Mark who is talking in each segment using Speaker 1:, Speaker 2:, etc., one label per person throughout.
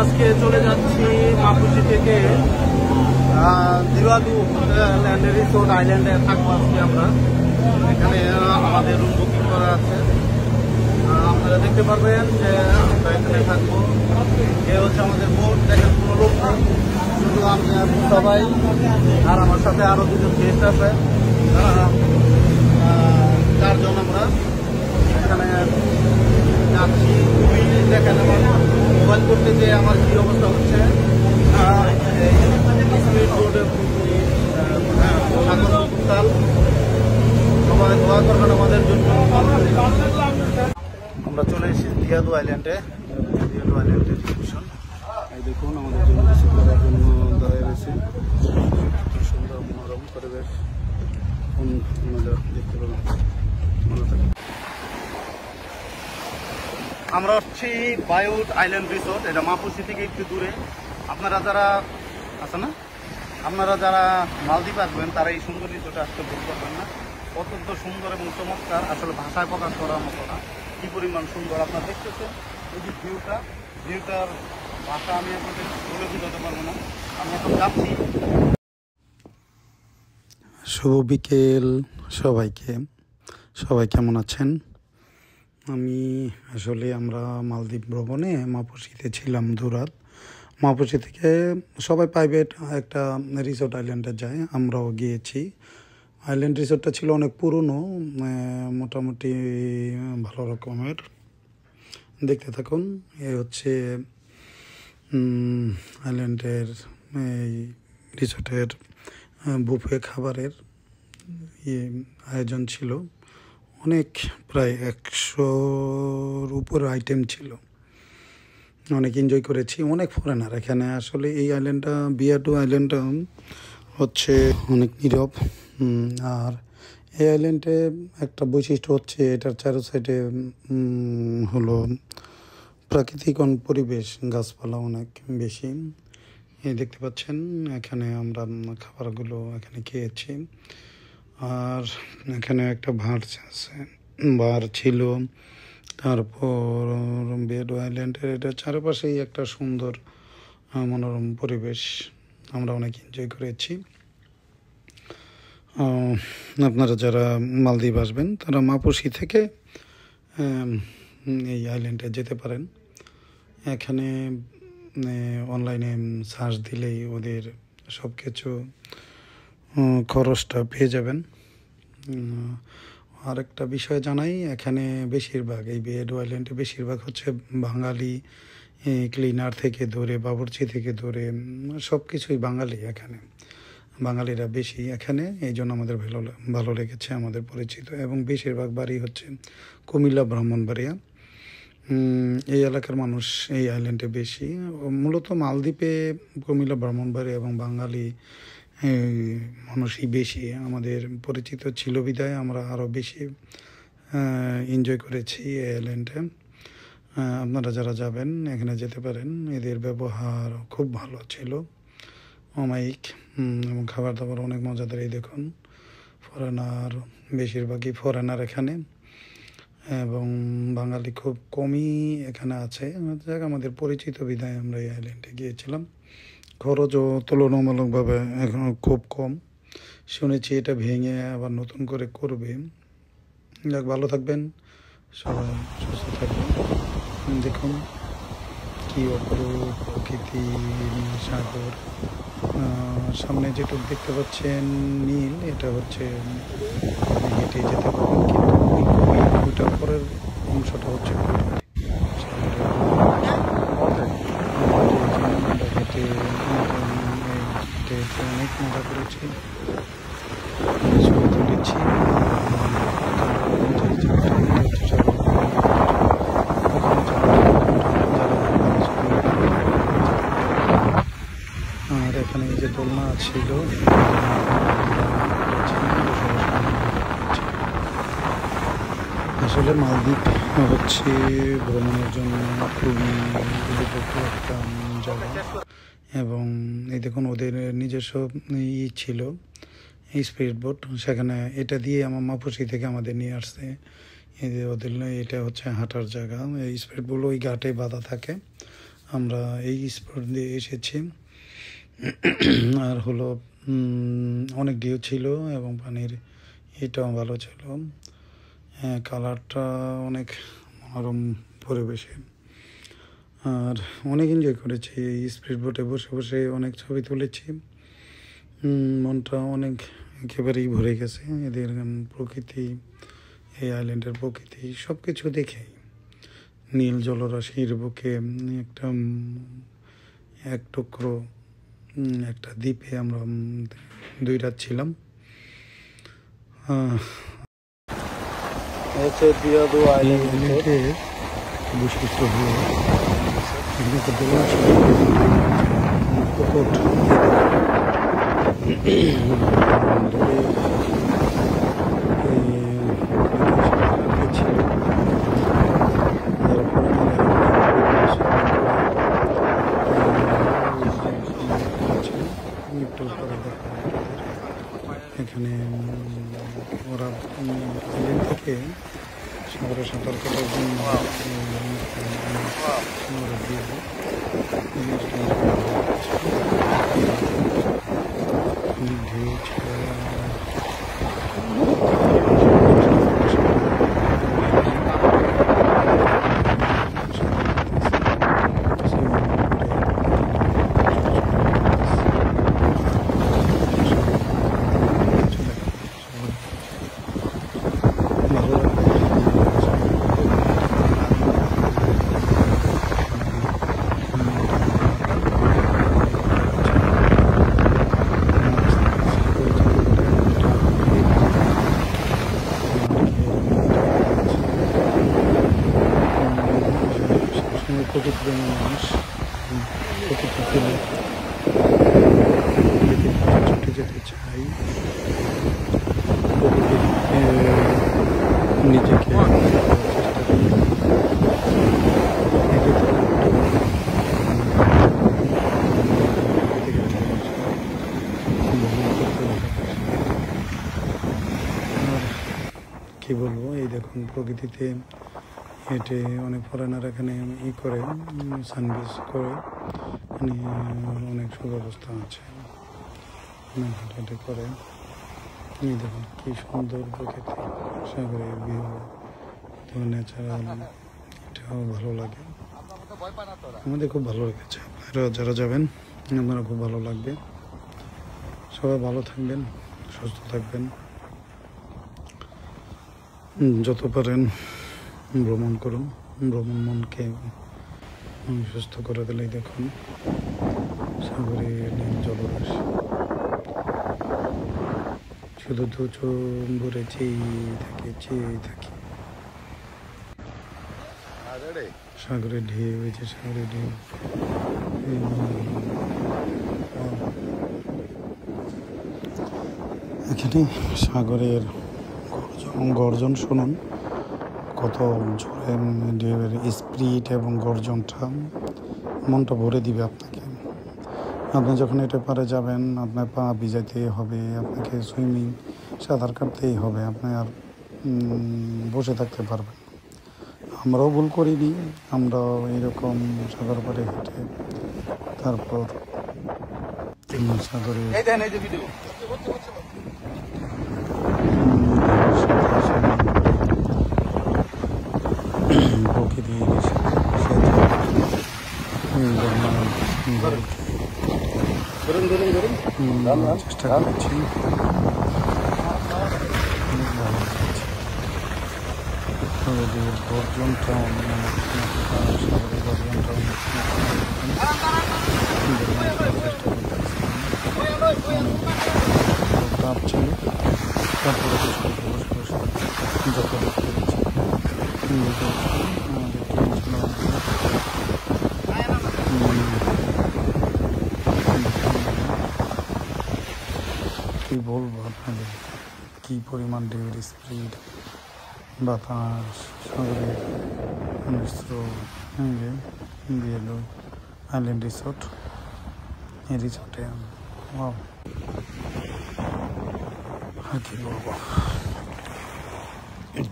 Speaker 1: আজকে চলে যাচ্ছি মাপুসি থেকে দিওয়ালু ল্যান্ডের রিসোর্ট আইল্যান্ডে থাকবো আজকে আমরা। এখানে আমাদের রুম বুকিং করা আছে, আপনারা দেখতে পারবেন যে আমরা এখানে থাকবো। এ হচ্ছে আমাদের বোট, দেখেন কোনো লোক নেই, শুধু আমি সবাই আর আমার সাথে আরো দুজন গেস্ট আছে, চারজন আমরা এখানে যাচ্ছি। খুবই দেখেন আমার মোবাইল করতে যে আমার কি অবস্থা হচ্ছে। স্পিড বোর্ডে সবাই দোয়া করবেন আমাদের জন্য। আমরা চলে এসেছি দিয়াদু আইল্যান্ডে। দিয়াদু আইল্যান্ডের লোকেশন এই দেখুন, আমাদের জন্য কিছু করার জন্য দাঁড়িয়ে রয়েছে। সুন্দর মনোরম পরিবেশ দেখতে পাবেন। আমরা হচ্ছি বায়ুট আইল্যান্ড রিসোর্ট, এটা মাপুসি থেকে একটু দূরে। আপনারা যারা আছে না, আপনারা যারা মালদ্বীপ আসবেন তারা এই সুন্দর রিসোর্টে আসতে ভুল করবেন না। অত্যন্ত সুন্দর এবং চমৎকার, আসলে ভাষায় প্রকাশ করার মতো না কি পরিমাণ সুন্দর। আপনারা দেখতেছেন এই যে ভিউটার ভাষা আমি আপনাদের বলে বোঝাতে পারবো না। আমি এখন যাচ্ছি।
Speaker 2: শুভ বিকেল সবাইকে। সবাই কেমন আছেন? আমরা মালদ্বীপ ভ্রমণে মাপুসিতে ছিলাম দুরাত। মাপুসি থেকে সবাই প্রাইভেট একটা রিসোর্ট আইল্যান্ডে যায়, আমরাও গিয়েছি। আইল্যান্ড রিসোর্টটা ছিল অনেক পুরনো, মোটামুটি ভালো রকমের। দেখতে থাকুন। এ হচ্ছে আইল্যান্ডের এই রিসোর্টের বুফে খাবারের আয়োজন ছিল অনেক, প্রায় 100-র উপর আইটেম ছিল। অনেক এনজয় করেছি। অনেক ফরেনার এখানে। আসলে এই আইল্যান্ডটা, দিয়াদু আইল্যান্ডটা হচ্ছে অনেক নীরব। আর এই আইল্যান্ডে একটা বৈশিষ্ট্য হচ্ছে এটার চারো সাইডে হলো প্রাকৃতিক পরিবেশ, গাছপালা অনেক বেশি। এই দেখতে পাচ্ছেন এখানে আমরা খাবারগুলো এখানে খেয়েছি। আর এখানে একটা বার ছিল। তারপর দিয়াদু আইল্যান্ডের এটা চারপাশেই একটা সুন্দর মনোরম পরিবেশ, আমরা অনেক এনজয় করেছি। আপনারা যারা মালদ্বীপ আসবেন তারা মাপুসি থেকে এই আইল্যান্ডে যেতে পারেন। এখানে অনলাইনে সার্চ দিলেই ওদের সব কিছু খরচটা পেয়ে যাবেন। আরেকটা বিষয় জানাই, এখানে বেশিরভাগ এই দিয়াদু আইল্যান্ডে বেশিরভাগ হচ্ছে বাঙালি, ক্লিনার থেকে ধরে বাবুর্চি থেকে ধরে সব কিছুই বাঙালি। এখানে বাঙালিরা বেশি এখানে, এই জন্য আমাদের ভালো লেগেছে, আমাদের পরিচিত। এবং বেশিরভাগ বাড়ি হচ্ছে কুমিল্লা, ব্রাহ্মণবাড়িয়া এই এলাকার মানুষ এই আইল্যান্ডে বেশি। মূলত মালদ্বীপে কুমিল্লা, ব্রাহ্মণবাড়িয়া এবং বাঙালি মানুষই বেশি। আমাদের পরিচিত ছিল বিধায় আমরা আরও বেশি এনজয় করেছি এই আইল্যান্ডে। আপনারা যারা যাবেন এখানে যেতে পারেন। এদের ব্যবহার খুব ভালো ছিল, অমায়িক, এবং খাবার দাবার অনেক মজাদার। এই দেখুন, বেশিরভাগই ফরেনার এখানে, এবং বাঙালি খুব কমই এখানে আছে। আমাদের পরিচিত বিধায় আমরা এই আইল্যান্ডে গিয়েছিলাম। খরচও তুলনামূলকভাবে এখন খুব কম। শুনেছি এটা ভেঙে আবার নতুন করে করবে। যাক, ভালো থাকবেন সবাই, সুস্থ থাকবেন। দেখুন কি অপরূপ প্রকৃতি, সাগর। সামনে যেটুকু দেখতে পাচ্ছেন নীল, এটা হচ্ছে হেঁটে যেতে পারেন, কিন্তু ওইটা পরের অংশটা হচ্ছে অনেক মজা করেছি, ছবি তুলেছি। আর এখানে যে দোলনা ছিল, আসলে মালদ্বীপ হচ্ছে ভ্রমণের জন্য খুবই উপযুক্ত একটা জায়গা। এবং এই দেখুন ওদের নিজস্ব ছিল স্পিড বোট, সেখানে এটা দিয়ে আমার মাপুসি থেকে আমাদের নিয়ে আসছে। এই যে ওদের এটা হচ্ছে হাঁটার জায়গা। এই স্পিড বোট ওই ঘাটে বাঁধা থাকে, আমরা এই স্পট দিয়ে এসেছি। আর হলো অনেক ঢেউ ছিল এবং পানির এটাও ভালো ছিল। কালারটা অনেক মনোরম পরিবেশে। আর অনেক এনজয় করেছি এই স্পিড বোটে বসে বসে, অনেক ছবি তুলেছি। মনটা অনেক একেবারেই ভরে গেছে এদের প্রকৃতি, এই আইল্যান্ডের প্রকৃতি সব কিছু দেখে। নীল জলরাশির বুকে একটা এক টুকরো একটা দ্বীপে আমরা 2 রাত ছিলাম। আইল্যান্ডের বৈশিষ্ট্য হলো এখানে একটা দোলন ছিল, পুকুর ছিল। এখানে ওরা আইল্যান্ড থেকে সাগরে সাঁতার কাটার জন্য ঢেউ ছিল। প্রকৃতিপ্রেমী মানুষ, প্রকৃতি ফেলে ছুটে যেতে চাই, নিজেকে চেষ্টা করি। কি বলবো, এই দেখুন প্রকৃতিতে হেঁটে অনেক ফরেনার এখানে করে সানবিচ করে, এখানে অনেক সুব্যবস্থা আছে, অনেক হাঁটাহাঁটি করে। এই দেখুন কি সুন্দর প্রকৃতি, সাগরের ভিউ, তো ন্যাচারাল, এটাও ভালো লাগে। আমাদের খুব ভালো লেগেছে। আপনারা যারা যাবেন আপনারা খুব ভালো লাগবে। সবাই ভালো থাকবেন, সুস্থ থাকবেন, যত পারেন ভ্রমণ করুন। ভ্রমণ মনকে সুস্থ করে দিলে দেখুন সাগরের নীল জলরাশি, শুধু দু চোখ ভরে চেয়ে থাকি। সাগরের ঢেউ, এই যে সাগরের ঢেউ, এখানে সাগরের গর্জন শুনুন, কত জোরে ঢেউয়ের স্পিড এবং গর্জনটা মনটা ভরে দিবে আপনাকে। আপনি যখন এটা পারে যাবেন, আপনার পা ভিজাইতে হবে, আপনাকে সুইমিং সাঁতার কাটতেই হবে, আপনি আর বসে থাকতে পারবেন। আমরাও ভুল করিনি, আমরাও এরকম সাগর পাড়ে হেঁটে তারপর সাগরে প্রকৃতির চেষ্টা করেছি। গর্জনটা তাপ ছিল, তারপরে যত দেখতে কি বলবো আপনাদের, কি পরিমাণ ঢেউয়ের স্পিড, বাতাস, সাগরের মিশ্র আইল্যান্ড রিসোর্ট। এই রিসোর্টে আর কি বলবো,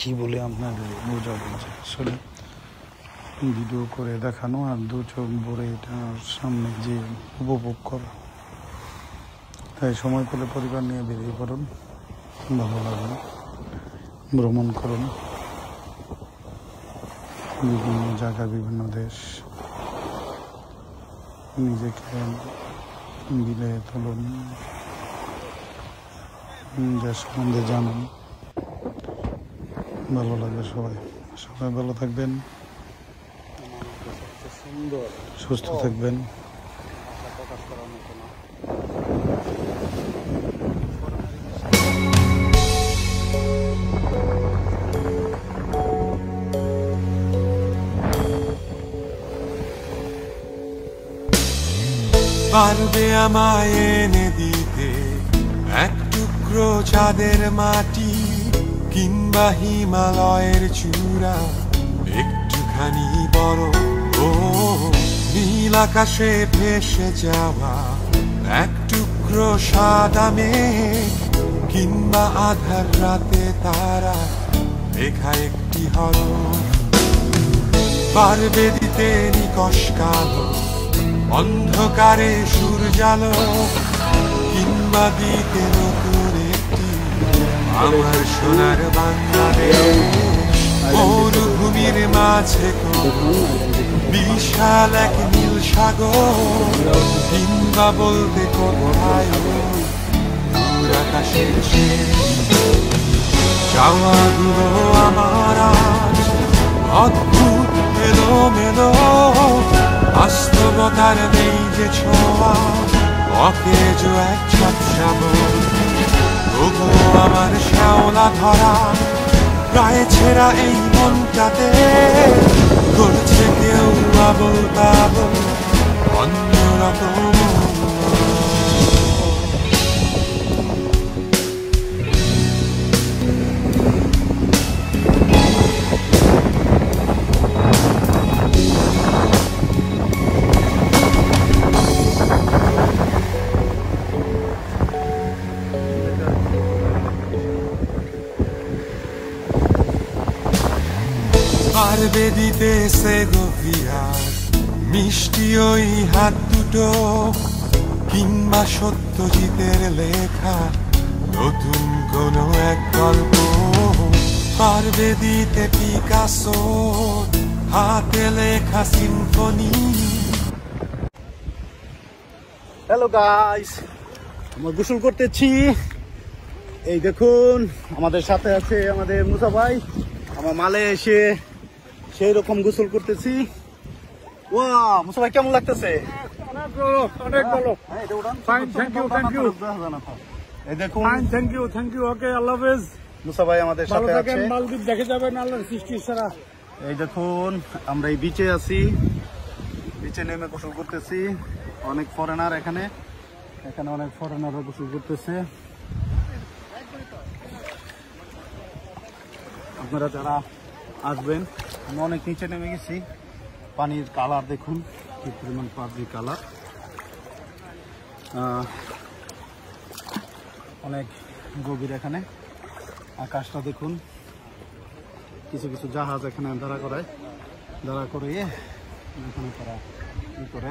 Speaker 2: কি বলে আপনাদের বোঝাবো যে আসলে ভিডিও করে দেখানো আর দু চোখ ভরে এটার সামনে যে উপভোগ করা। তাই সময় পেলে পরিবার নিয়ে বেরিয়ে পড়ুন, ভালো লাগবে, ভ্রমণ করুন বিভিন্ন জায়গা, বিভিন্ন দেশ, নিজেকে বিলিয়ে তুলুন, দেশ সম্বন্ধে জানুন, ভালো লাগবে। সবাই সবাই ভালো থাকবেন,
Speaker 1: সুন্দর
Speaker 2: সুস্থ থাকবেন।
Speaker 1: প্রকাশ করার মতো না।
Speaker 3: পারবে আমায় এনে দিতে এক টুকরো চাঁদের মাটি, কিংবা হিমালয়ের চূড়া একটুখানি বড়, ও নীল আকাশে ভেসে যাওয়া এক টুকরো সাদা মেঘ, কিংবা আধার রাতে তারা লেখা একটি হরফ। পারবে দিতে নিকশ কালো অন্ধকারে সূর্যালো, কিংবা দিতে নতুন একটি আমার সোনার বাংলাদেশ। মরুভূমির মাঝে বিশাল এক নীল সাগর, কিংবা বলতে কোথায় দূর আকাশের শেষ। চাওয়াগুলো আমার আজ অদ্ভুত এলোমেলো, বাস্তবতার নেই যে ছোঁয়া, অকেজ এক ঝাপসা বন। তবুও আমার শ্যাওলা ধরা প্রায় ছেঁড়া এই মনটাতে করছে কেউ আবল তাবল অন্যরকম। পারবে দিতে সেগোভিয়ার মিষ্টি ওই হাত দুটো, কিংবা সত্যজিতের লেখা নতুন কোনো এক গল্প। পারবে দিতে পিকাসো হাতে লেখা সিম্ফনি।
Speaker 1: হ্যালো গাইস, আমরা গোসল করতেছি। এই দেখুন আমাদের সাথে আছে আমাদের মুসা ভাই। আমার মালে এসে সেই রকম গোসল করতেছি। ওয়াও মুসা ভাই কেমন লাগতেছে?
Speaker 4: অনেক ভালো, অনেক ভালো। Fine, thank you, thank you.
Speaker 1: এই দেখুন
Speaker 4: থ্যাংক ইউ। ওকে, আল্লাহ হাফেজ।
Speaker 1: মুসা ভাই আমাদের
Speaker 4: ভালো
Speaker 1: সাথে
Speaker 4: থাকেন,
Speaker 1: আছে।
Speaker 4: মালদ্বীপ দেখে যাবেন আল্লাহর সৃষ্টি ছাড়া।
Speaker 1: এই দেখুন আমরা এই বিচে আছি, বিচে নেমে গোসল করতেছি। অনেক ফরেনার এখানে অনেক ফরেনাররা গোসল করতেছে। আপনারা যারা আসবেন, আমি অনেক নিচে নেমে গেছি। পানির কালার দেখুন কি পরিমাণ, পানির কালার অনেক গভীর। এখানে আকাশটা দেখুন, কিছু কিছু জাহাজ এখানে দাঁড়া করিয়ে এখানে তারা ই করে।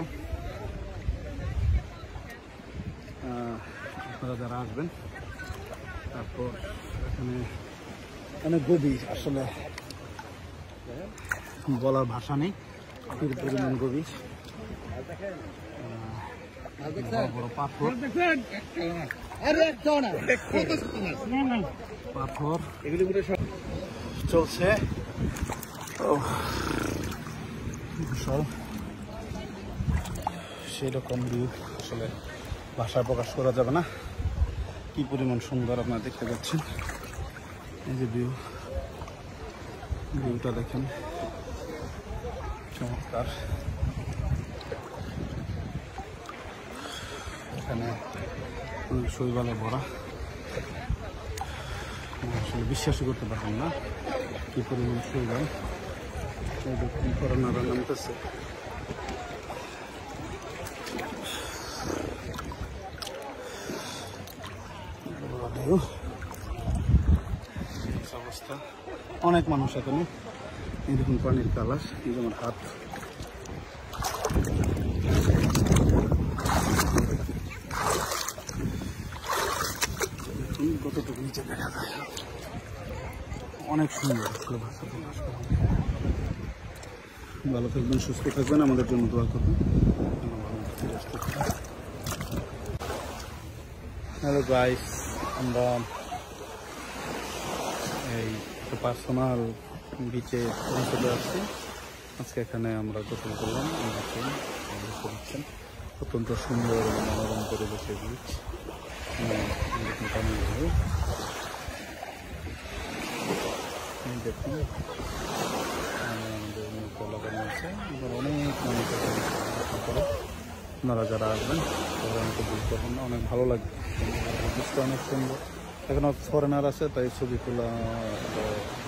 Speaker 1: আপনারা যারা আসবেন, তারপর এখানে অনেক গভীর, আসলে বলার ভাষা নেই, কি পরিমাণ গভীর। বড় বড় পাথর এগুলি চলছে। সেরকম ভিউ আসলে ভাষায় প্রকাশ করা যাবে না, কি পরিমাণ সুন্দর আপনারা দেখতে পাচ্ছেন। এই যে ভিউটা দেখেন, চমৎকার। এখানে অনেক শৈবালে ভরা, আসলে বিশ্বাসই করতে পারবেন না কি পরিমাণ শৈবাল। এই দেখুন ফরেনাররা নামতেছে। অবস্থা, অনেক মানুষ এখানে এই দেখুন পানির কালার, এই যে আমার হাত। দেখুন কতটুকু নিচে দেখা যায়, অনেক সুন্দর। ভালো থাকবেন, সুস্থ থাকবেন, আমাদের জন্য দোয়া করবেন। হ্যালো গাইস, আমরা এই পার্সোনাল বিচে চলে আসছি। আজকে এখানে আমরা গোসল করলাম। করছেন অত্যন্ত সুন্দর এবং মনোরম পরিবেশের বিচ। দেখুন আমাদের নৌকা লাগানো আছে, অনেক মানুষ করে। আপনারা যারা আসবেন তারা আমাকে বুঝতে পারবেন না, অনেক ভালো লাগবে, বিচটা অনেক সুন্দর। এখানে ফরেনার আছে, তাই ছবি তোলা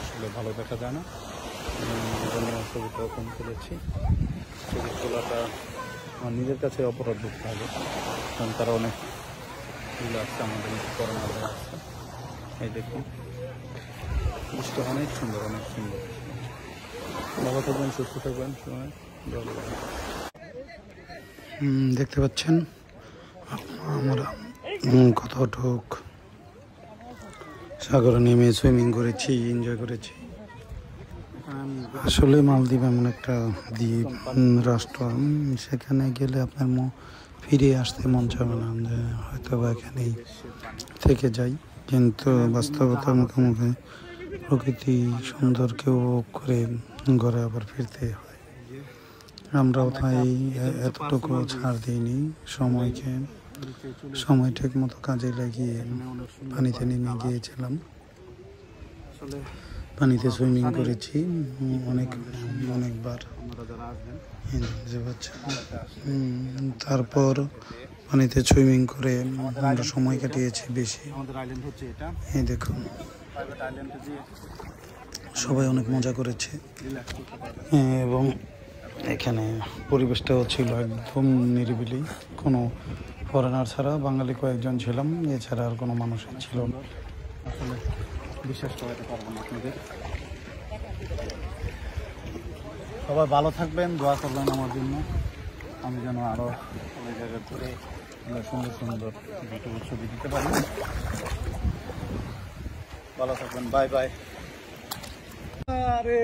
Speaker 1: আসলে ভালো দেখা যায় না, ছবিটা কম করেছি। ছবি তোলাটা আমার নিজের কাছে অপরাধ করতে হবে, কারণ তারা অনেক ফুল আসছে, আমাদের ফরেনার আসছে। এই দেখুন বিচটা অনেক সুন্দর, অনেক সুন্দর। ভালো থাকবেন, সুস্থ থাকবেন, সময়
Speaker 2: দেখতে পাচ্ছেন আমরা কতটুক সাগরে নেমে সুইমিং করেছি, এনজয় করেছি। আসলে মালদ্বীপ এমন একটা দ্বীপ রাষ্ট্র, সেখানে গেলে আপনার ফিরে আসতে মন চাবে না, যে হয়তো বা এখানেই থেকে যাই। কিন্তু বাস্তবতার মুখোমুখি প্রকৃতি সুন্দরকে উপভোগ করে ঘরে আবার ফিরতে হয়। আমরাও তাই এতটুকু ছাড় দিইনি, সময় ঠিক মতো কাজে লাগিয়ে পানিতে নেমে গিয়েছিলাম। পানিতে সুইমিং করেছি অনেকবার। তারপর পানিতে সুইমিং করে আমরা সময় কাটিয়েছি বেশি। এই দেখুন সবাই অনেক মজা করেছে, এবং এখানে পরিবেশটাও ছিল একদম নিরিবিলি, কোনো ফরেনার ছাড়া বাঙালি কয়েকজন ছিলাম, এছাড়া আর কোনো মানুষই ছিল না।
Speaker 1: আসলে বিশ্বাস করাতে পারবো না আপনাদের। সবাই ভালো থাকবেন, দোয়া করবেন আমার জন্য, আমি যেন আরও অনেক জায়গা ঘুরে সুন্দর সুন্দর ভিডিও ছবি দিতে পারি। ভালো থাকবেন, বাই বাই। আরে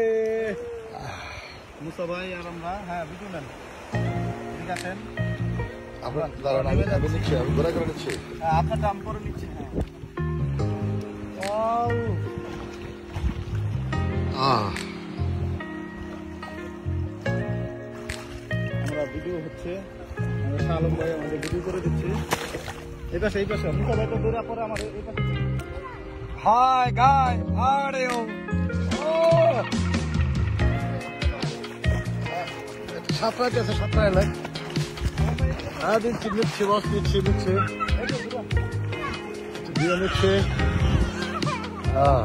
Speaker 1: মুসা ভাই আর আমরা, হ্যাঁ ভিডিও নেন, ঠিক আছেন?
Speaker 5: আপনার দাঁড়ান, আমি নিচ্ছি, আমি ঘোরা করে নিচ্ছি।
Speaker 1: হ্যাঁ আপনার দাম করে নিচ্ছি। হ্যাঁ আমরা ভিডিও হচ্ছে, আমরা শাহ আলম ভাই আমাদের ভিডিও করে দিচ্ছি। এই পাশে মুসা ভাই তো দূরে পরে আমার এই পাশে।
Speaker 4: Hi guys, how are you?
Speaker 5: সাঁতরাইতে আছে, সাঁতরাইলে হ্যাঁ দিচ্ছি, নিচ্ছি বস, নিচ্ছি দিয়ে নিচ্ছি। হ্যাঁ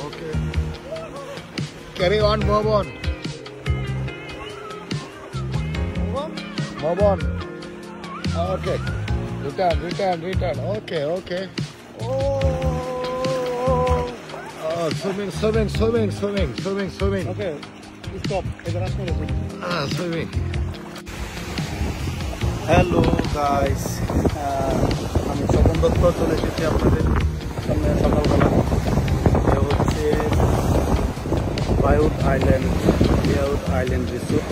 Speaker 5: okay, carry on, move on. Okay, return. Okay. Oh, swimming.
Speaker 1: Okay stop, এবার আসলে
Speaker 5: Swimming.
Speaker 1: হ্যালো গাইস, আমি স্বপন দত্ত চলে এসেছি আপনাদের সামনে সকালবেলা। এ হচ্ছে বায়ুট আইল্যান্ড রিসোর্ট।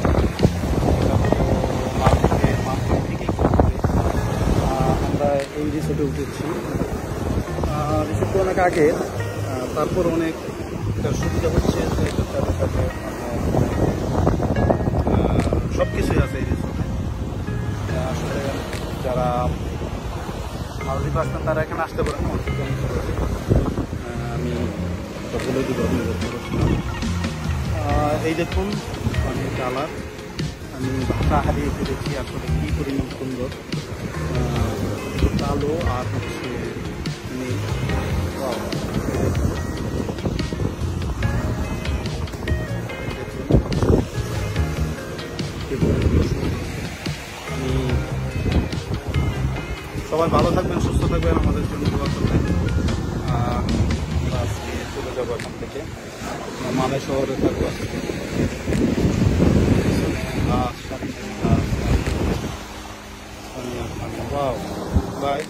Speaker 1: আমরা এই রিসোর্টে উঠেছি। রিসোর্টটা অনেক আগে, তারপর অনেক সুবিধা হচ্ছে, সব কিছুই আছে এই রিসোর্টে। আসলে যারা মালদ্বীপ আসবেন তারা এখানে আসতে পারেন। আমি বলে দিব এই দেখুন পানির কালার, আমি ভাষা হারিয়ে ফেলেছি আসলে কী পরিমাণ সুন্দর, কালো আর হচ্ছে নীল। সবাই ভালো থাকবেন, সুস্থ থাকবেন, আমাদের জন্য দোয়া করবেন।
Speaker 2: যাবো এখান থেকে, মানে শহরে থাকবো। গাছ, বাই।